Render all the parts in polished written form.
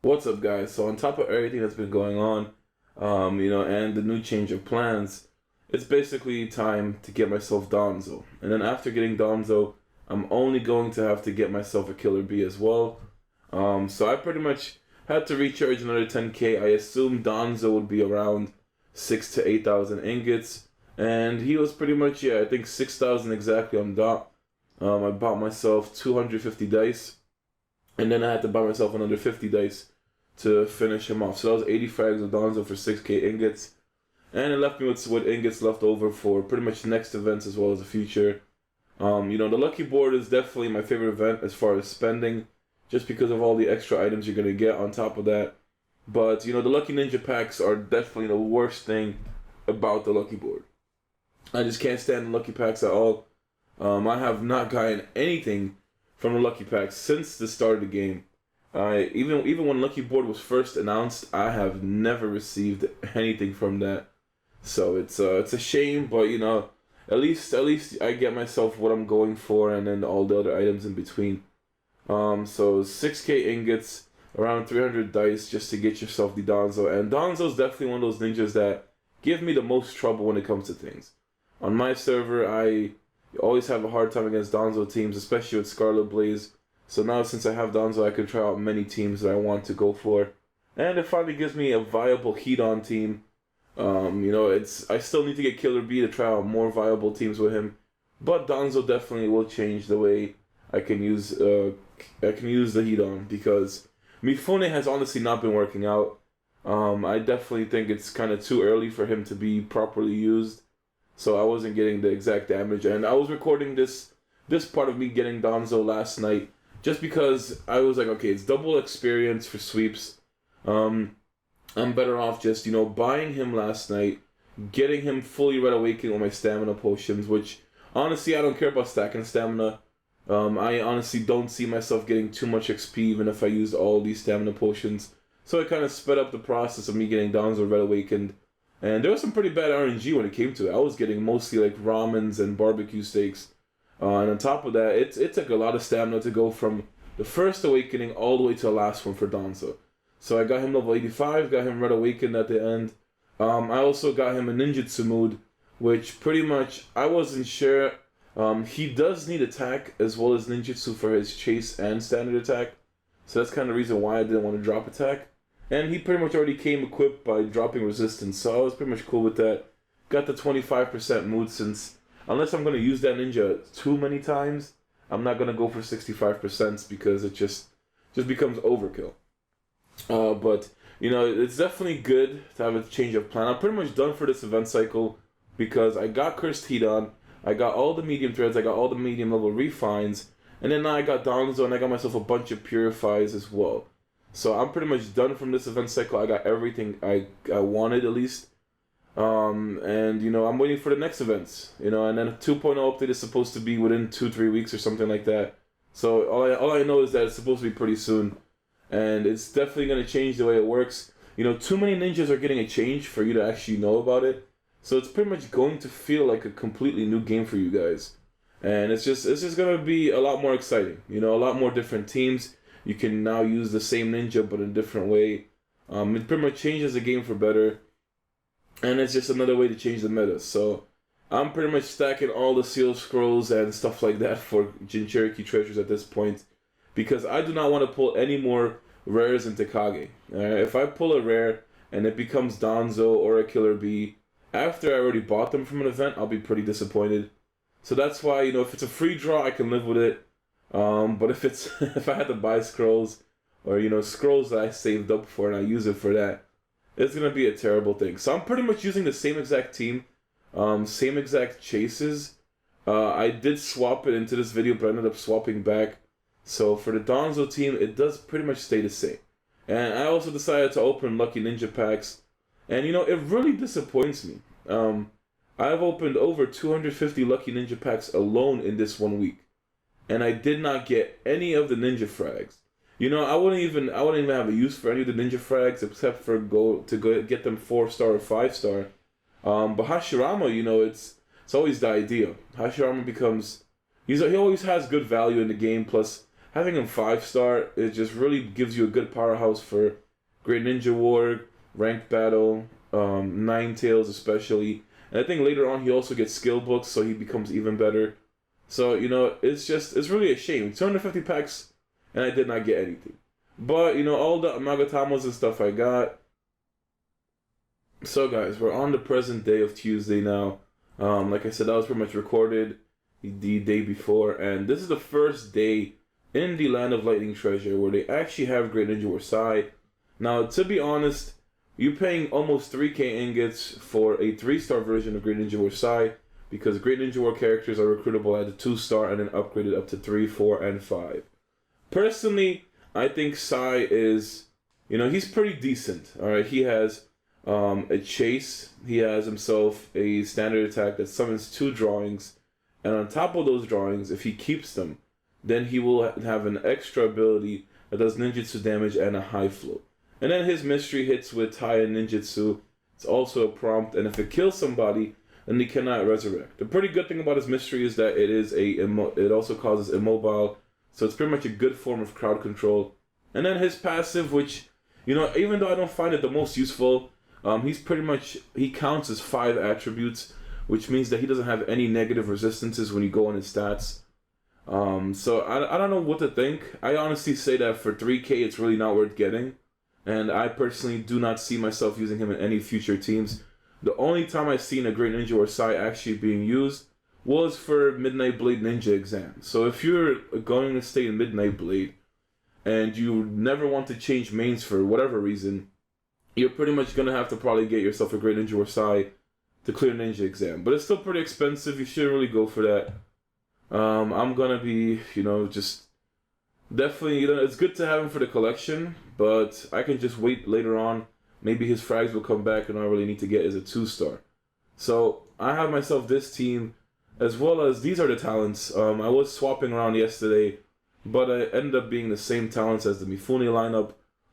What's up, guys? So on top of everything that's been going on, and the new change of plans, it's basically time to get myself Danzo. And then after getting Danzo, I'm only going to have to get myself a Killer Bee as well. So I pretty much had to recharge another 10k. I assumed Danzo would be around 6 to 8,000 ingots, and he was pretty much, I think 6,000 exactly on dot. I bought myself 250 dice, and then I had to buy myself another 50 dice to finish him off. So that was 80 frags of Danzo for 6k ingots. And it left me with ingots left over for pretty much next events as well as the future. The Lucky Board is definitely my favorite event as far as spending, just because of all the extra items you're going to get on top of that. But, the Lucky Ninja packs are definitely the worst thing about the Lucky Board. I just can't stand the Lucky packs at all. I have not gotten anything from the Lucky packs since the start of the game. Even when Lucky Board was first announced, I have never received anything from that. So it's a shame, but at least I get myself what I'm going for, and then all the other items in between. So 6k ingots, around 300 dice just to get yourself the Danzo. And Danzo's definitely one of those ninjas that give me the most trouble when it comes to things. On my server, I always have a hard time against Danzo teams, especially with Scarlet Blaze. So now since I have Danzo, I can try out many teams that I want to go for. And it finally gives me a viable Hidan team. I still need to get Killer Bee to try out more viable teams with him. But Danzo definitely will change the way I can use the Hidan, because Mifune has honestly not been working out. I definitely think it's kind of too early for him to be properly used. So I wasn't getting the exact damage. And I was recording this part of me getting Danzo last night, just because I was like, okay, it's double experience for sweeps. I'm better off just, buying him last night, getting him fully Red Awakened with my stamina potions, which, honestly, I don't care about stacking stamina. I honestly don't see myself getting too much XP even if I used all these stamina potions. So it kind of sped up the process of me getting Danzo Red Awakened. And there was some pretty bad RNG when it came to it. I was getting mostly like ramens and barbecue steaks. And on top of that, it took a lot of stamina to go from the first awakening all the way to the last one for Danzo. So I got him level 85, got him Red Awakened at the end. I also got him a ninjutsu mood, which pretty much, I wasn't sure. He does need attack as well as ninjutsu for his chase and standard attack. So that's kind of the reason why I didn't want to drop attack. And he pretty much already came equipped by dropping resistance, so I was pretty much cool with that. Got the 25% mood, since unless I'm going to use that ninja too many times, I'm not going to go for 65% because it just becomes overkill. But it's definitely good to have a change of plan. I'm pretty much done for this event cycle because I got Cursed Hidan, I got all the medium threads, I got all the medium level refines, and then now I got Danzo and I got myself a bunch of purifies as well. So I'm pretty much done from this event cycle. I got everything I wanted, at least. I'm waiting for the next events. And then a 2.0 update is supposed to be within 2-3 weeks or something like that. So all I know is that it's supposed to be pretty soon. And it's definitely going to change the way it works. Too many ninjas are getting a change for you to actually know about it. So it's pretty much going to feel like a completely new game for you guys. And it's just going to be a lot more exciting. A lot more different teams. You can now use the same ninja but in a different way. It pretty much changes the game for better. And it's just another way to change the meta. So I'm pretty much stacking all the seal scrolls and stuff like that for Jin Cherokee treasures at this point, because I do not want to pull any more rares into Kage. If I pull a rare and it becomes Danzo or a Killer Bee, after I already bought them from an event, I'll be pretty disappointed. So that's why, if it's a free draw, I can live with it. But if I had to buy scrolls, or scrolls that I saved up for and I use it for that, it's gonna be a terrible thing. So I'm pretty much using the same exact team, same exact chases. I did swap it into this video, but I ended up swapping back. So for the Danzo team, it does pretty much stay the same. And I also decided to open Lucky Ninja packs, and it really disappoints me. I've opened over 250 Lucky Ninja packs alone in this 1 week, and I did not get any of the ninja frags. I wouldn't even have a use for any of the ninja frags except for get them 4-star or 5-star. But Hashirama, it's always the idea. Hashirama becomes he always has good value in the game. Plus, having him 5-star, it just really gives you a good powerhouse for Great Ninja War, Ranked Battle, Ninetales especially. And I think later on he also gets skill books, so he becomes even better. So, it's really a shame. 250 packs, and I did not get anything. But, all the Amagatamas and stuff I got. So, guys, we're on the present day of Tuesday now. Like I said, that was pretty much recorded the day before. And this is the first day in the Land of Lightning Treasure where they actually have Great Ninja War Sai. Now, to be honest, you're paying almost 3k ingots for a 3-star version of Great Ninja War Sai, because Great Ninja War characters are recruitable at the 2-star and then upgraded up to 3, 4, and 5. Personally, I think Sai is, he's pretty decent. Alright, he has a chase, he has himself a standard attack that summons 2 drawings, and on top of those drawings, if he keeps them, then he will have an extra ability that does ninjutsu damage and a high flow. And then his mystery hits with Tai and ninjutsu. It's also a prompt, and if it kills somebody, then he cannot resurrect. The pretty good thing about his mystery is that it also causes immobile, so it's pretty much a good form of crowd control. And then his passive, which, even though I don't find it the most useful, he counts as 5 attributes, which means that he doesn't have any negative resistances when you go on his stats. So I don't know what to think. I honestly say that for 3k it's really not worth getting, and I personally do not see myself using him in any future teams. The only time I've seen a Great Ninja or Sai actually being used was for Midnight Blade Ninja exam. So if you're going to stay in Midnight Blade and you never want to change mains for whatever reason, you're pretty much going to have to probably get yourself a Great Ninja or Sai to clear Ninja exam. But it's still pretty expensive. You shouldn't really go for that. I'm going to be, just definitely, it's good to have him for the collection, but I can just wait later on. Maybe his frags will come back, and all I really need to get is a 2-star. So I have myself this team, as well as these are the talents. I was swapping around yesterday, but I ended up being the same talents as the Mifune lineup.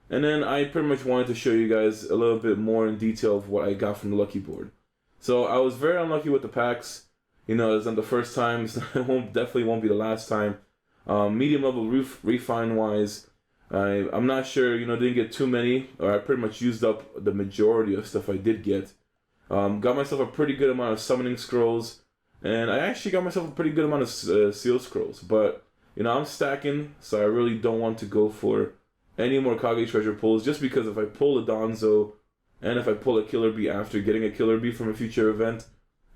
And then I pretty much wanted to show you guys a little bit more in detail of what I got from the lucky board. So I was very unlucky with the packs. It's not the first time, so it definitely won't be the last time. Medium level refine wise, I'm not sure, didn't get too many, or I pretty much used up the majority of stuff I did get. Got myself a pretty good amount of summoning scrolls, and I actually got myself a pretty good amount of seal scrolls, but, I'm stacking, so I really don't want to go for any more Kage treasure pulls, just because if I pull a Danzo, and if I pull a Killer Bee after getting a Killer Bee from a future event,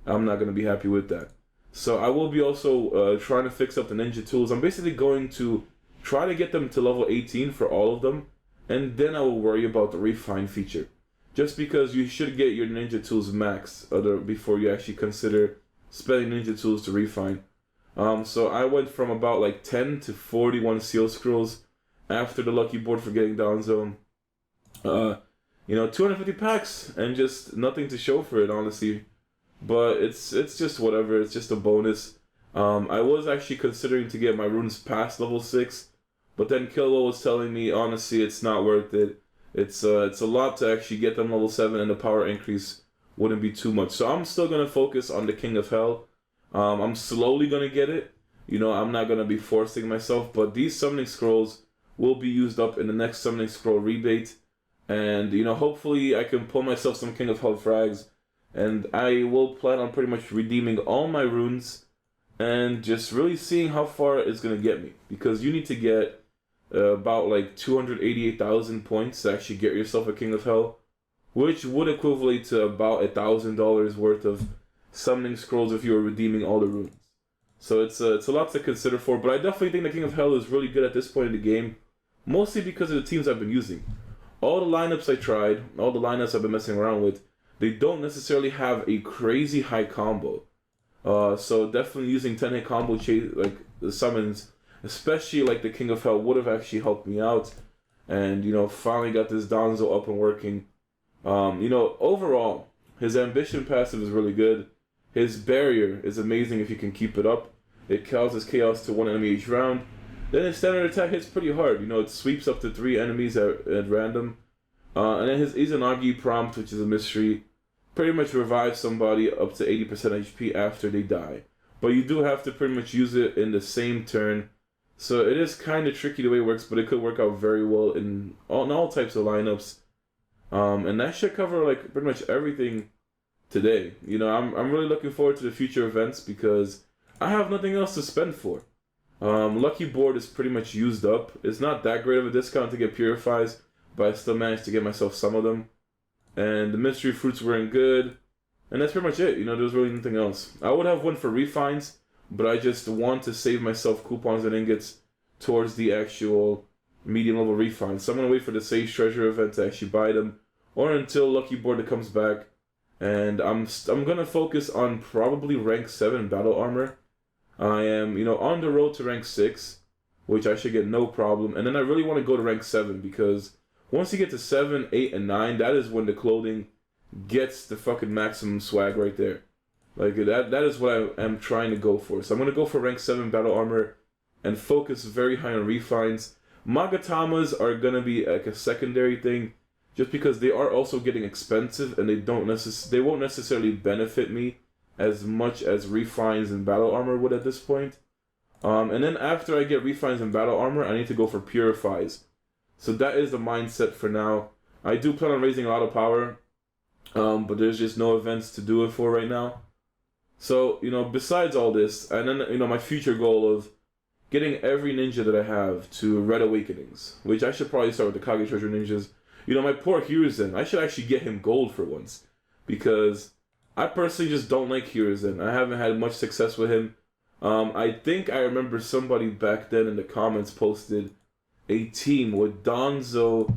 I'm not going to be happy with that. So I will be also trying to fix up the ninja tools. I'm basically going to try to get them to level 18 for all of them, and then I will worry about the refine feature. Just because you should get your ninja tools max before you actually consider spending ninja tools to refine. So I went from about like 10 to 41 seal scrolls after the lucky board for getting Danzo. 250 packs and just nothing to show for it, honestly. But it's just whatever. It's just a bonus. I was actually considering to get my runes past level 6, but then Killo was telling me honestly it's not worth it. It's a lot to actually get them level 7, and the power increase wouldn't be too much. So I'm still gonna focus on the King of Hell. I'm slowly gonna get it. I'm not gonna be forcing myself, but these summoning scrolls will be used up in the next summoning scroll rebate, and hopefully I can pull myself some King of Hell frags. And I will plan on pretty much redeeming all my runes and just really seeing how far it's going to get me. Because you need to get about like 288,000 points to actually get yourself a King of Hell, which would equivalent to about $1,000 worth of summoning scrolls if you were redeeming all the runes. So it's a lot to consider for, but I definitely think the King of Hell is really good at this point in the game, mostly because of the teams I've been using. All the lineups I tried, all the lineups I've been messing around with, they don't necessarily have a crazy high combo. So definitely using 10-hit combo like the summons, especially like the King of Hell, would have actually helped me out. And, finally got this Danzo up and working. Overall, his ambition passive is really good. His barrier is amazing if you can keep it up. It causes chaos to one enemy each round. Then his standard attack hits pretty hard. It sweeps up to 3 enemies at random. And then his Izanagi prompt, which is a mystery, pretty much revives somebody up to 80% HP after they die. But you do have to pretty much use it in the same turn. So it is kind of tricky the way it works, but it could work out very well in all types of lineups. And that should cover like pretty much everything today. I'm really looking forward to the future events because I have nothing else to spend for. Lucky Board is pretty much used up. It's not that great of a discount to get Purifies, but I still managed to get myself some of them. And the mystery fruits weren't good. And that's pretty much it. There's really nothing else. I would have one for refines, but I just want to save myself coupons and ingots towards the actual medium level refines. So I'm going to wait for the Sage Treasure event to actually buy them, or until Lucky Board comes back. And I'm going to focus on probably rank 7 battle armor. I am, on the road to rank 6, which I should get no problem. And then I really want to go to rank 7 because once you get to 7, 8, and 9, that is when the clothing gets the fucking maximum swag right there. Like, that is what I am trying to go for. So I'm going to go for rank 7 battle armor and focus very high on refines. Magatamas are going to be like a secondary thing just because they are also getting expensive and they won't necessarily benefit me as much as refines and battle armor would at this point. And then after I get refines and battle armor, I need to go for purifies. So that is the mindset for now. I do plan on raising a lot of power, but there's just no events to do it for right now. So, besides all this, and then, my future goal of getting every ninja that I have to Red Awakenings, which I should probably start with the Kage Treasure ninjas. My poor Hiruzen, I should actually get him gold for once, because I personally just don't like Hiruzen. I haven't had much success with him. I think I remember somebody back then in the comments posted a team with Danzo,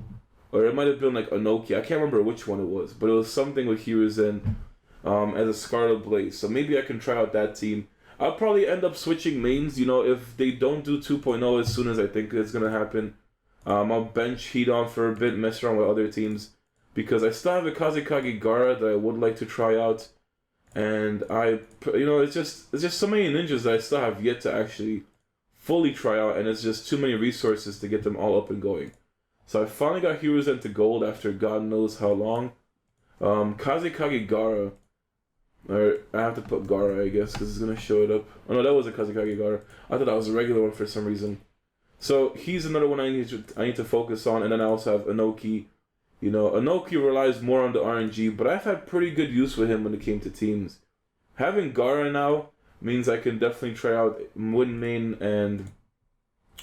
or it might have been like Anoki. I can't remember which one it was, but it was something with Hiruzen as a Scarlet Blaze. So maybe I can try out that team. I'll probably end up switching mains, if they don't do 2.0 as soon as I think it's going to happen. I'll bench Hidan for a bit, mess around with other teams, because I still have a Kazekage Gaara that I would like to try out. And it's just so many ninjas that I still have yet to actually fully try out, and it's just too many resources to get them all up and going. So I finally got Hiruzen to gold after God knows how long. Kazekage Gaara, or I have to put Gaara, I guess, because it's going to show it up. Oh no, that was a Kazekage Gaara. I thought that was a regular one for some reason. So he's another one I need to focus on, and then I also have Anoki. Anoki relies more on the RNG, but I've had pretty good use with him when it came to teams. Having Gaara now means I can definitely try out Win Main, and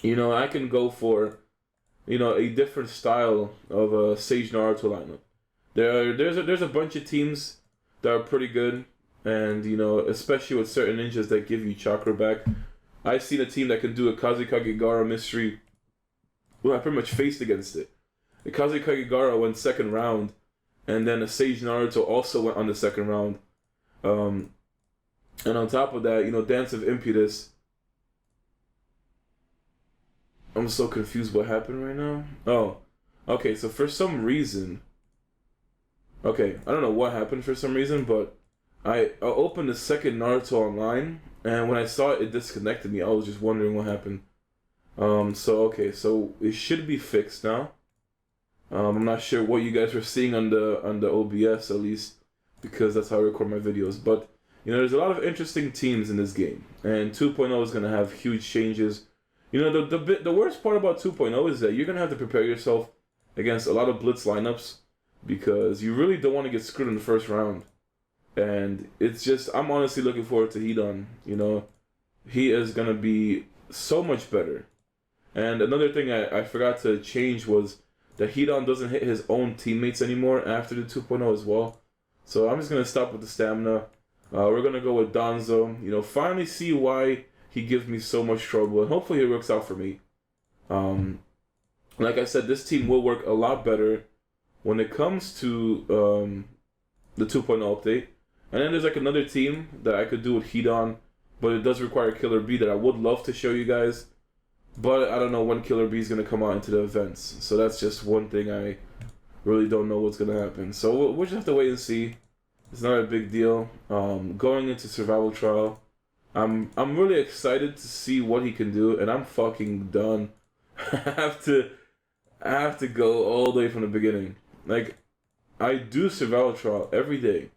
I can go for a different style of a Sage Naruto lineup. There's a bunch of teams that are pretty good, and especially with certain ninjas that give you chakra back. I've seen a team that can do a Kazekage Gaara mystery. Well, I pretty much faced against it. The Kazekage Gaara went second round, and then a Sage Naruto also went on the second round. And on top of that, Dance of Impetus. I'm so confused what happened right now. Oh, okay, so for some reason... Okay, I don't know what happened for some reason, but I opened the second Naruto Online, and when I saw it, it disconnected me. I was just wondering what happened. So it should be fixed now. I'm not sure what you guys were seeing on the OBS, at least, because that's how I record my videos. But there's a lot of interesting teams in this game, and 2.0 is gonna have huge changes. The worst part about 2.0 is that you're gonna have to prepare yourself against a lot of blitz lineups, because you really don't want to get screwed in the first round. And it's just, I'm honestly looking forward to Hidan. He is gonna be so much better. And another thing I forgot to change was that Hidan doesn't hit his own teammates anymore after the 2.0 as well. So I'm just going to stop with the stamina. We're going to go with Danzo. Finally see why he gives me so much trouble. And hopefully it works out for me. Like I said, this team will work a lot better when it comes to the 2.0 update. And then there's like another team that I could do with Hidan, but it does require Killer B that I would love to show you guys. But I don't know when Killer B is going to come out into the events. So that's just one thing I really don't know what's going to happen. So we'll just have to wait and see. It's not a big deal. Going into Survival Trial, I'm really excited to see what he can do, and I'm fucking done. I have to go all the way from the beginning. Like, I do Survival Trial every day.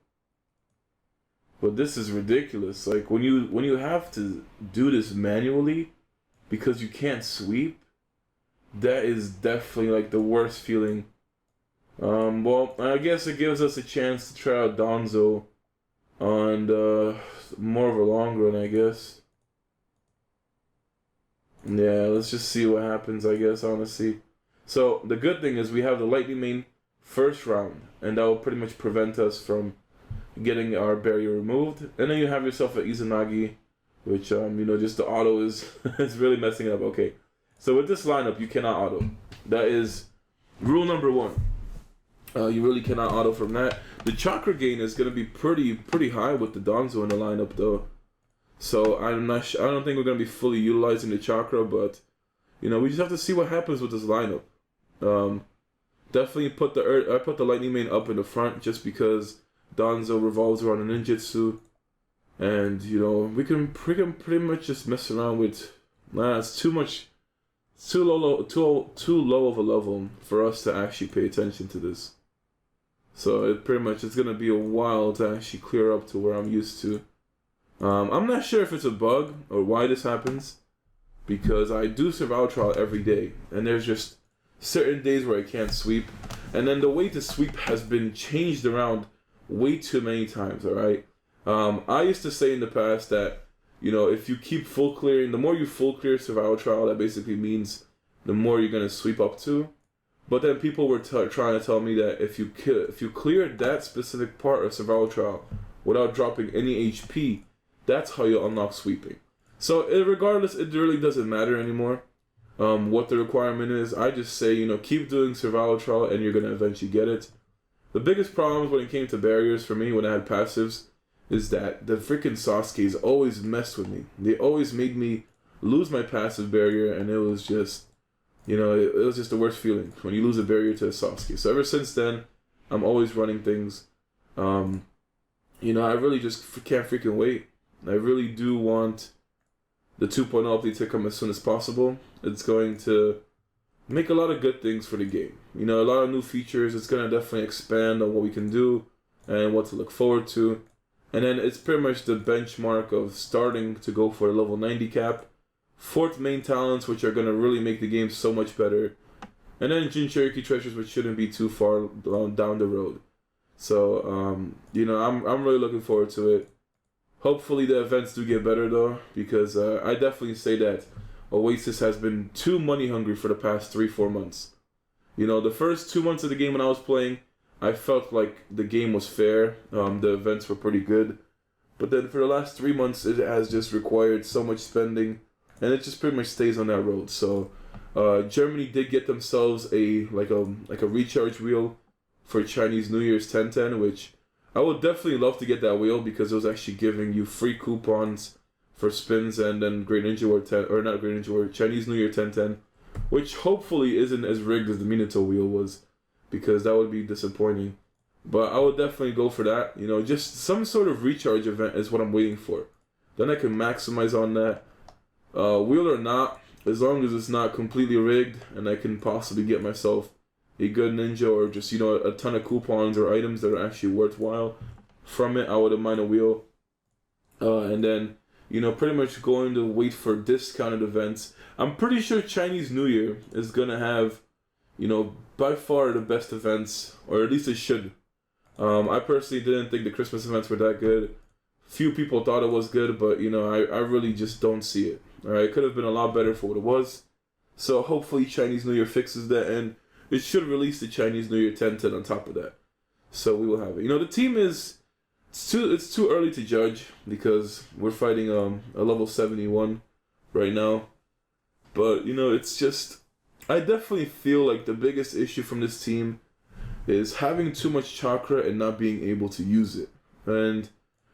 But this is ridiculous. Like, when you have to do this manually, because you can't sweep, that is definitely like the worst feeling. Well, I guess it gives us a chance to try out Danzo on more of a long run, I guess. Yeah, let's just see what happens, I guess, honestly. So, the good thing is we have the Lightning Main first round, and that will pretty much prevent us from getting our barrier removed. And then you have yourself an Izanagi, which, just the auto is, is really messing it up. Okay, so with this lineup, you cannot auto. That is rule number one. You really cannot auto from that. The chakra gain is going to be pretty high with the Danzo in the lineup, though. So I don't think we're going to be fully utilizing the chakra, but we just have to see what happens with this lineup. Definitely I put the Lightning Main up in the front just because Danzo revolves around a ninjutsu, and we can pretty much just mess around with. It's too low of a level for us to actually pay attention to this. So it's gonna be a while to actually clear up to where I'm used to. I'm not sure if it's a bug or why this happens, because I do survival trial every day, and there's just certain days where I can't sweep, and then the way to sweep has been changed around way too many times. All right, I used to say in the past that if you keep full clearing, the more you full clear survival trial, that basically means the more you're gonna sweep up to. But then people were trying to tell me that if you cleared that specific part of survival trial without dropping any HP, that's how you unlock sweeping. So regardless, it really doesn't matter anymore what the requirement is. I just say, keep doing survival trial and you're going to eventually get it. The biggest problems when it came to barriers for me when I had passives is that the freaking Sasuke's always messed with me. They always made me lose my passive barrier, and it was just, it was just the worst feeling when you lose a barrier to a Sasuke. So ever since then, I'm always running things. I really just can't freaking wait. I really do want the 2.0 update to come as soon as possible. It's going to make a lot of good things for the game. A lot of new features. It's going to definitely expand on what we can do and what to look forward to. And then it's pretty much the benchmark of starting to go for a level 90 cap. 4th main talents, which are going to really make the game so much better. And then Jinchuriki treasures, which shouldn't be too far down the road. So, I'm really looking forward to it. Hopefully the events do get better though, because I definitely say that Oasis has been too money hungry for the past 3-4 months. The first 2 months of the game when I was playing, I felt like the game was fair. The events were pretty good. But then for the last 3 months, it has just required so much spending, and it just pretty much stays on that road. So Germany did get themselves a recharge wheel for Chinese New Year's 1010, which I would definitely love to get that wheel because it was actually giving you free coupons for spins, and then Great Ninja War 10, or not Great Ninja War, Chinese New Year 1010, which hopefully isn't as rigged as the Minato wheel was, because that would be disappointing. But I would definitely go for that. Just some sort of recharge event is what I'm waiting for. Then I can maximize on that. Wheel or not, as long as it's not completely rigged and I can possibly get myself a good ninja or just, a ton of coupons or items that are actually worthwhile from it, I wouldn't mind a wheel. And then, pretty much going to wait for discounted events. I'm pretty sure Chinese New Year is going to have, by far the best events, or at least it should. I personally didn't think the Christmas events were that good. Few people thought it was good, but, I really just don't see it. Alright, it could have been a lot better for what it was. So hopefully Chinese New Year fixes that, and it should release the Chinese New Year 1010 on top of that. So we will have it. The team it's too early to judge because we're fighting a level 71 right now. But, it's just, I definitely feel like the biggest issue from this team is having too much chakra and not being able to use it. And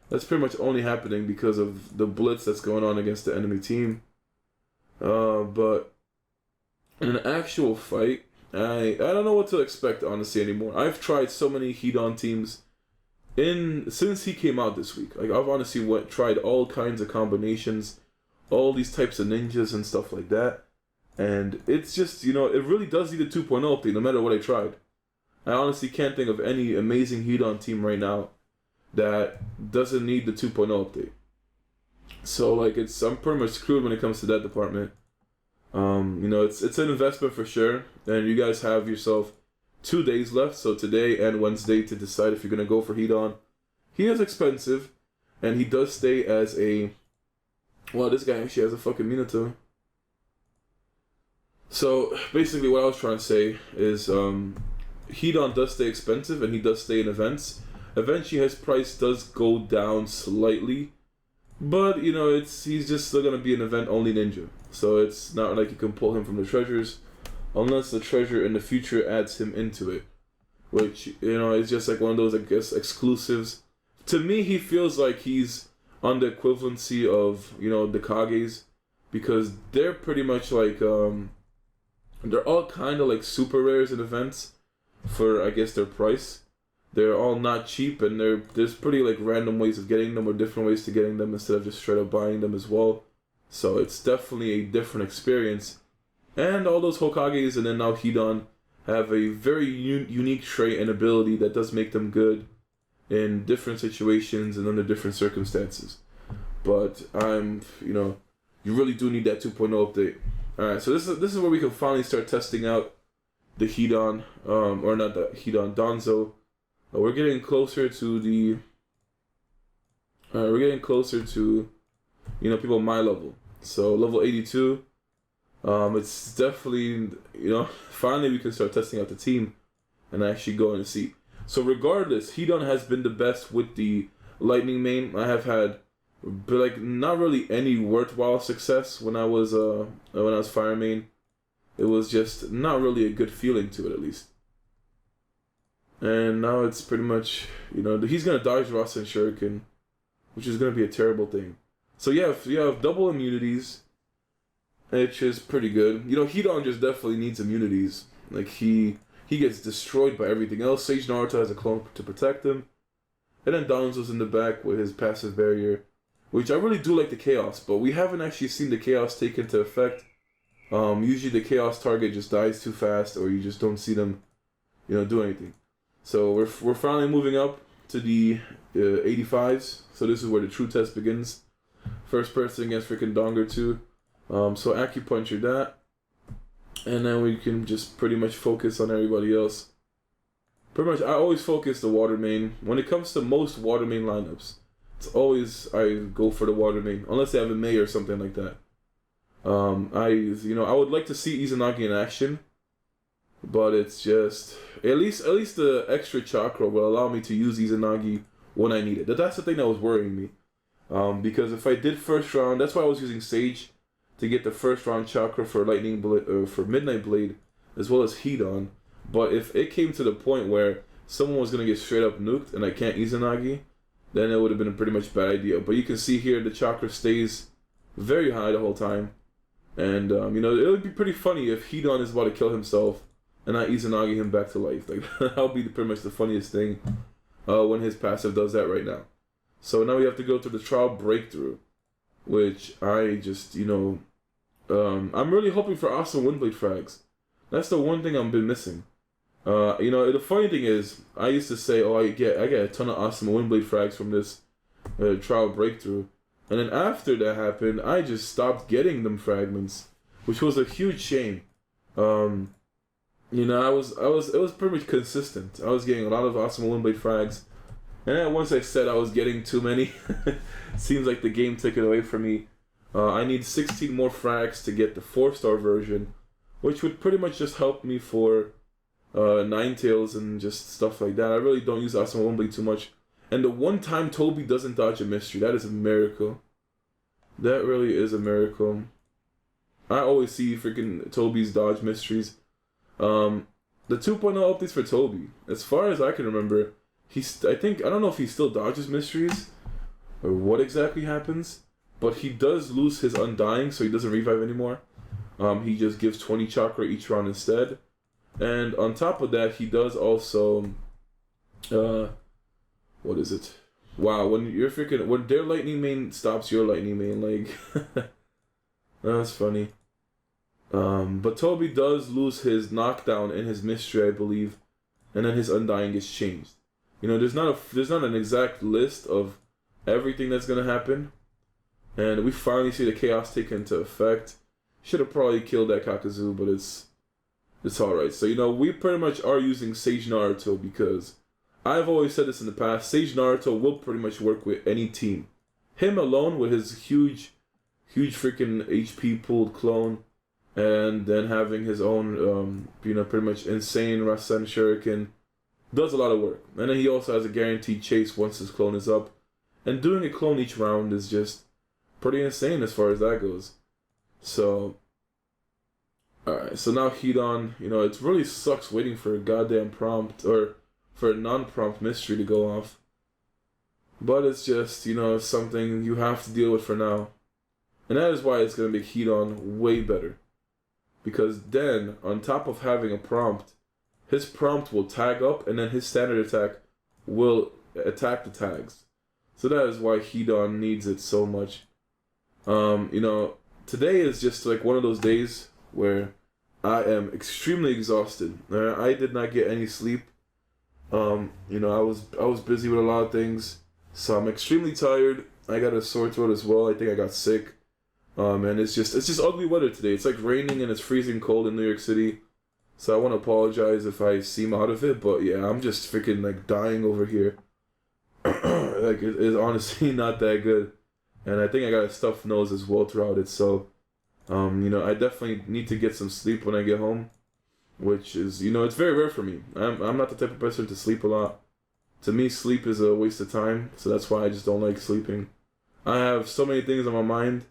that's pretty much only happening because of the blitz that's going on against the enemy team. But in an actual fight, I don't know what to expect, honestly, anymore. I've tried so many Hidan teams since he came out this week. Like, I've honestly tried all kinds of combinations, all these types of ninjas and stuff like that. And it's just, it really does need a 2.0 update no matter what I tried. I honestly can't think of any amazing Hidan team right now that doesn't need the 2.0 update. So, I'm pretty much screwed when it comes to that department. It's an investment for sure, and you guys have yourself 2 days left, so today and Wednesday, to decide if you're gonna go for Hidan. He is expensive, and he does stay as a. Well, this guy actually has a fucking Minato. So basically, what I was trying to say is, Hidan does stay expensive, and he does stay in events. Eventually, his price does go down slightly, but he's just still gonna be an event-only ninja. So it's not like you can pull him from the treasures, unless the treasure in the future adds him into it, which is just like one of those, I guess, exclusives. To me, he feels like he's on the equivalency of the Kages, because they're pretty much like they're all kind of like super rares in events for, I guess, their price. They're all not cheap, and there's pretty like random ways of getting them, or different ways to getting them, instead of just straight up buying them as well. So it's definitely a different experience. And all those Hokages and then now Hidan have a very unique trait and ability that does make them good in different situations and under different circumstances. But you really do need that 2.0 update. Alright, so this is where we can finally start testing out the Hidan, or not the Hidan, Danzo. We're getting closer to people my level. So level 82, it's definitely, finally we can start testing out the team and actually go and see. So regardless, Hidan has been the best with the lightning main. I have had, not really any worthwhile success when I was fire main. It was just not really a good feeling to it, at least. And now it's pretty much, he's going to dodge Rasen Shuriken, which is going to be a terrible thing. So yeah, if you have double immunities, which is pretty good. Hidan just definitely needs immunities. Like, he gets destroyed by everything else. Sage Naruto has a clone to protect him. And then Danzo's in the back with his passive barrier, which I really do like the Chaos, but we haven't actually seen the Chaos take into effect. Usually the Chaos target just dies too fast, or you just don't see them, do anything. So we're finally moving up to the 85s. So this is where the true test begins. First person against freaking Donger 2. So acupuncture that. And then we can just pretty much focus on everybody else. Pretty much, I always focus the water main. When it comes to most water main lineups, it's always I go for the water main. Unless they have a May or something like that. I would like to see Izanagi in action. But it's just, at least the extra chakra will allow me to use Izanagi when I need it. That's the thing that was worrying me. Because if I did first round, that's why I was using Sage to get the first round chakra for for Midnight Blade, as well as Hidan. But if it came to the point where someone was gonna get straight up nuked and I can't Izanagi, then it would have been a pretty much bad idea. But you can see here the chakra stays very high the whole time, and it would be pretty funny if Hidan is about to kill himself and I Izanagi him back to life. Like, that'll be pretty much the funniest thing when his passive does that right now. So now we have to go to the trial breakthrough, which I just, I'm really hoping for awesome Windblade frags. That's the one thing I've been missing. The funny thing is, I used to say, I get a ton of awesome Windblade frags from this trial breakthrough. And then after that happened, I just stopped getting them fragments, which was a huge shame. It was pretty much consistent. I was getting a lot of awesome Windblade frags. And then once I said I was getting too many, seems like the game took it away from me. I need 16 more frags to get the 4-star version, which would pretty much just help me for Ninetales and just stuff like that. I really don't use awesome Windblade too much. And the one time Toby doesn't dodge a mystery, that is a miracle. That really is a miracle. I always see freaking Toby's dodge mysteries. The 2.0 updates for Toby, as far as I can remember, I don't know if he still dodges mysteries or what exactly happens, but he does lose his Undying, so he doesn't revive anymore. He just gives 20 chakra each round instead. And on top of that, he does also, what is it? Wow, when their lightning main stops your lightning main, like, that's funny. But Toby does lose his knockdown and his mystery, I believe, and then his Undying gets changed. There's not an exact list of everything that's gonna happen, and we finally see the chaos take into effect. Should have probably killed that Kakazu, but it's alright. So, you know, we pretty much are using Sage Naruto because I've always said this in the past. Sage Naruto will pretty much work with any team. Him alone with his huge freaking HP pooled clone, and then having his own, you know, pretty much insane Rasen Shuriken, does a lot of work. And then he also has a guaranteed chase once his clone is up. And doing a clone each round is just pretty insane as far as that goes. So, alright, so now Hidan, you know, it really sucks waiting for a goddamn prompt, or for a non-prompt mystery to go off. But it's just, you know, something you have to deal with for now. And that is why it's going to make Hidan way better. Because then, on top of having a prompt, his prompt will tag up, and then his standard attack will attack the tags. So that is why Hidan needs it so much. You know, today is just like one of those days where I am extremely exhausted. I did not get any sleep. You know, I was busy with a lot of things, so I'm extremely tired. I got a sore throat as well. I think I got sick. And it's just ugly weather today. It's like raining and it's freezing cold in New York City. So I want to apologize if I seem out of it, but yeah, I'm just freaking like dying over here. Like it is honestly not that good, and I think I got a stuffed nose as well throughout it. So, you know, I definitely need to get some sleep when I get home, which is, you know, it's very rare for me. I'm not the type of person to sleep a lot. To me, sleep is a waste of time, so that's why I just don't like sleeping. I have so many things on my mind,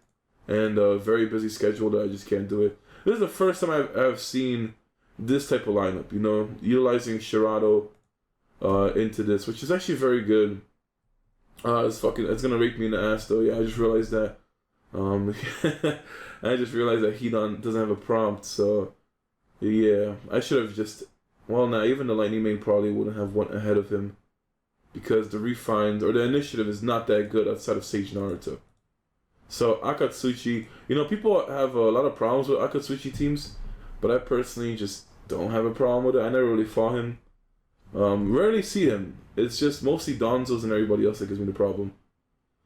and a very busy schedule that I just can't do it. This is the first time I've seen this type of lineup, you know, utilizing Shirado into this, which is actually very good. It's gonna rake me in the ass though. Yeah, I just realized that. I just realized that Hidan doesn't have a prompt, so yeah, I should have just. Well, now even the Lightning Main probably wouldn't have went ahead of him, because the refined or the initiative is not that good outside of Sage Naruto. So Akatsuchi, you know, people have a lot of problems with Akatsuchi teams, but I personally just don't have a problem with it. I never really fought him. Rarely see him. It's just mostly Danzos and everybody else that gives me the problem.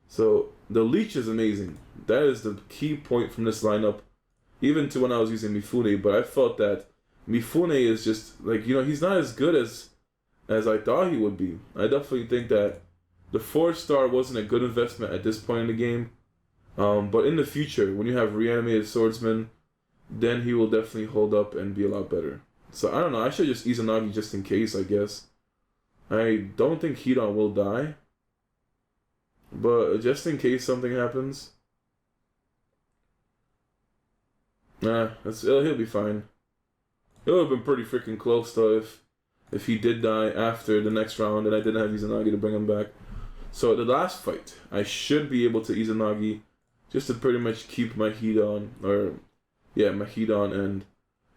So the leech is amazing. That is the key point from this lineup, even to when I was using Mifune. But I felt that Mifune is just like, you know, he's not as good as I thought he would be. I definitely think that the 4-star wasn't a good investment at this point in the game. But in the future, when you have reanimated swordsman, then he will definitely hold up and be a lot better. So I don't know, I should just Izanagi just in case, I guess. I don't think Hidan will die, but just in case something happens. He'll be fine. It would have been pretty freaking close though if he did die after the next round and I didn't have Izanagi to bring him back. So the last fight, I should be able to Izanagi just to pretty much keep my Hidan, my Hidan, and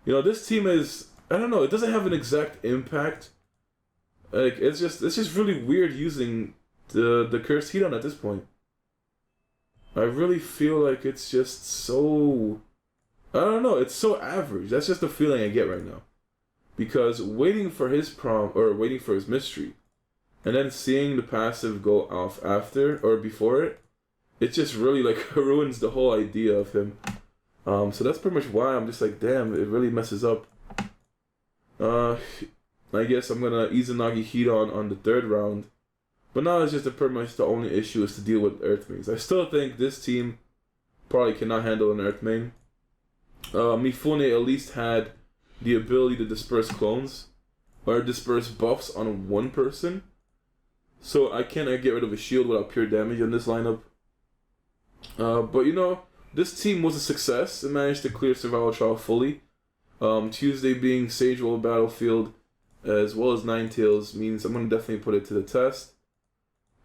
you know, this team is, I don't know, it doesn't have an exact impact. Like it's just really weird using the cursed Hidan at this point. I really feel like it's just so, I don't know, it's so average. That's just the feeling I get right now. Because waiting for his prompt or waiting for his mystery, and then seeing the passive go off after or before it, it just really like ruins the whole idea of him. So that's pretty much why I'm just like, damn, it really messes up. I guess I'm gonna Izanagi Hidan on the 3rd round. But now it's just pretty much the only issue is to deal with Earth Mains. I still think this team probably cannot handle an Earth Main. Mifune at least had the ability to disperse clones or disperse buffs on one person. So I cannot get rid of a shield without pure damage on this lineup. But you know, this team was a success. It managed to clear Survival Trial fully. Tuesday being Sage World Battlefield as well as Ninetales means I'm going to definitely put it to the test.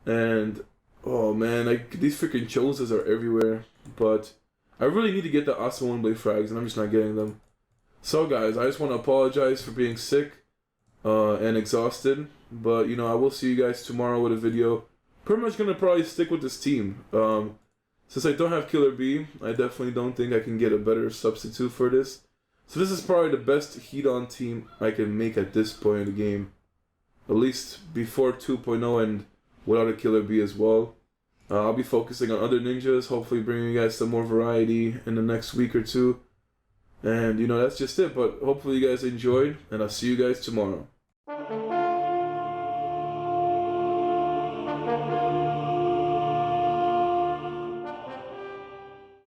And, oh man, like these freaking Chosas are everywhere. But I really need to get the awesome one blade frags and I'm just not getting them. So guys, I just want to apologize for being sick and exhausted. But, you know, I will see you guys tomorrow with a video. Pretty much going to probably stick with this team. Since I don't have Killer B, I definitely don't think I can get a better substitute for this. So this is probably the best Hidan team I can make at this point in the game. At least before 2.0 and without a Killer B as well. I'll be focusing on other ninjas, hopefully bringing you guys some more variety in the next week or two. And, you know, that's just it. But hopefully you guys enjoyed, and I'll see you guys tomorrow.